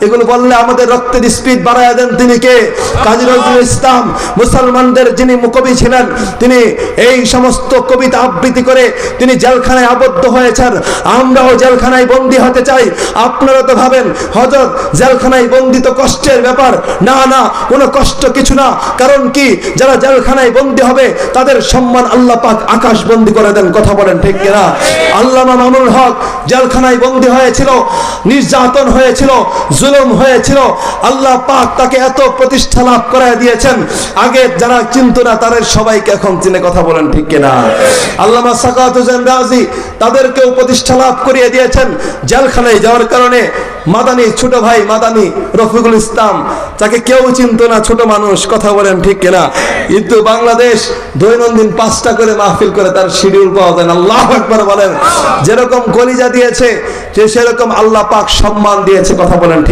এগুলো বললে আমাদের রক্তের স্পিড বাড়ায় দেন তিনি কে? কাজী নজরুল ইসলাম মুসলমানদের যিনি কবি ছিলেন, তিনি এই সমস্ত কবিতা আবৃত্তি করে তিনি জেলখানায় আবদ্ধ হয়েছেন। আমরাও জেলখানায় বন্দী হতে চাই। আপনারা তো ভাবেন হযরত জেলখানায় বন্দী তো কষ্টের ব্যাপার। না না, কোনো কষ্ট কিছু না। কারণ কি, যারা জেলখানায় বন্দী হবে তাদের সম্মান আল্লাহ পাক আকাশ বন্দী করে দেন। কথা বলেন ঠিক কিনা? আল্লামা মামুনুল হক জেলখানায় বন্দী হয়েছিল, নির্যাতন হয়েছিল, জুলুম হয়েছিল। আল্লাহ পাক তাকে এত প্রতিষ্ঠা লাভ করায় দিয়েছেন, আগে যারা চিনত না তাদের সবাইকে এখন চিনে। কথা বলেন ঠিক কিনা? আল্লামা সাকাওয়াত হোসেন রাজি তাদেরকেও প্রতিষ্ঠা লাভ করিয়ে দিয়েছেন। জেলখানায় যাওয়ার কারণে মাদানী ছোট ভাই মাদানী রফিকুল ইসলাম, তাকে কেউ চিনত না, ছোট মানুষ। কথা বলেন ঠিক কিনা? কিন্তু বাংলাদেশ দৈনন্দিন 5টা করে মাহফিল করে তার শিডিউল পাওয়া যায়। আল্লাহু আকবার বলেন। যেরকম কলিজা দিয়েছে সেরকম আল্লাহ পাক সম্মান দিয়েছে। কথা বলেন ঠিক।